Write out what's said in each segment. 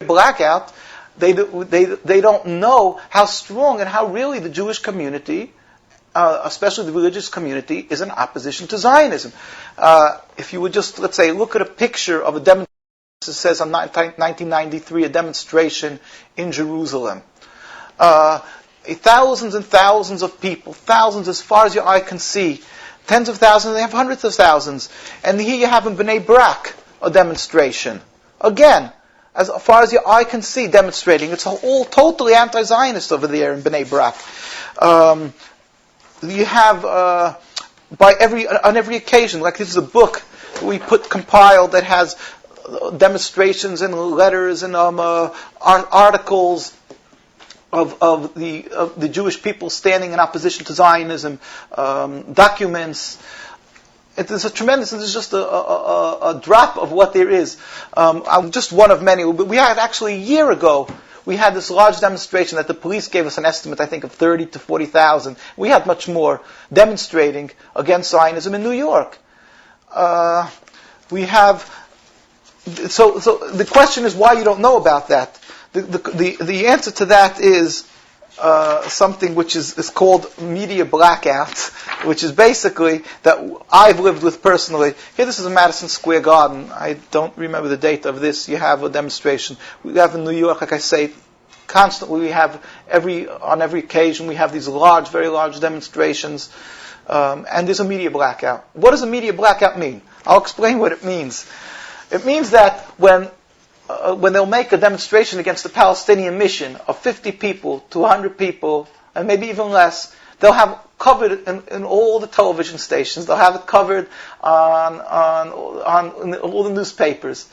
blackout, they don't know how strong and how really the Jewish community, especially the religious community, is in opposition to Zionism. If you would just, let's say, look at a picture of a demonstration, it says on 1993, a demonstration in Jerusalem. Thousands and thousands of people, thousands as far as your eye can see, tens of thousands, they have hundreds of thousands. And here you have in Bnei Brak a demonstration. Again, as far as your eye can see, demonstrating. It's all totally anti-Zionist over there in Bnei Brak. You have, on every occasion, like this is a book we compiled that has demonstrations and letters and articles of the Jewish people standing in opposition to Zionism, documents. It is a tremendous. This is just a drop of what there is. I'm just one of many. But we had actually a year ago. We had this large demonstration that the police gave us an estimate, I think, of 30 to 40,000. We had much more demonstrating against Zionism in New York. We have. So the question is why you don't know about that. The answer to that is something which is called media blackout, which is basically that I've lived with personally. Here, this is in Madison Square Garden. I don't remember the date of this. You have a demonstration. We have in New York, like I say, constantly. We have on every occasion we have these large, very large demonstrations, and there's a media blackout. What does a media blackout mean? I'll explain what it means. It means that when they'll make a demonstration against the Palestinian mission of 50 people to 100 people, and maybe even less, they'll have covered in all the television stations. They'll have it covered on all the newspapers.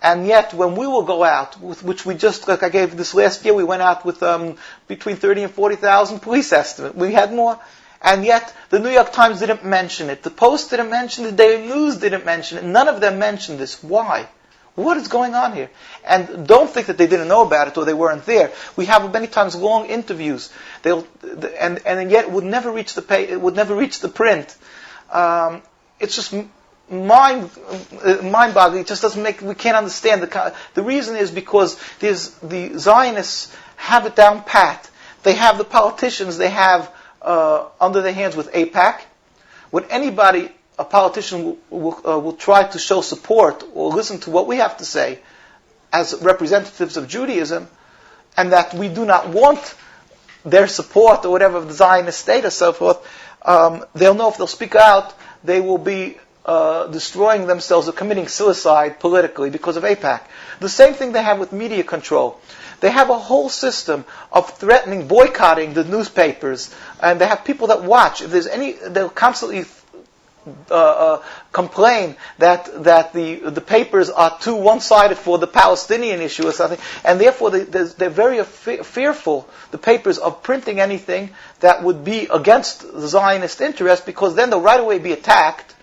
And yet, when we will go out, which we just, like I gave this last year, we went out with between 30 and 40,000 police estimate. We had more. And yet, the New York Times didn't mention it. The Post didn't mention it. The Daily News didn't mention it. None of them mentioned this. Why? What is going on here? And don't think that they didn't know about it or they weren't there. We have many times long interviews. And yet it would never reach it would never reach the print. It's just mind-boggling. It just doesn't we can't understand. The reason is because the Zionists have it down pat. They have the politicians they have under their hands with AIPAC. When a politician will try to show support or listen to what we have to say as representatives of Judaism, and that we do not want their support or whatever of the Zionist state or so forth, they'll know if they'll speak out, they will be destroying themselves or committing suicide politically because of AIPAC. The same thing they have with media control. They have a whole system of threatening, boycotting the newspapers, and they have people that watch. If there's they'll constantly complain that the papers are too one-sided for the Palestinian issue or something, and therefore they're very fearful, the papers, of printing anything that would be against the Zionist interest, because then they'll right away be attacked,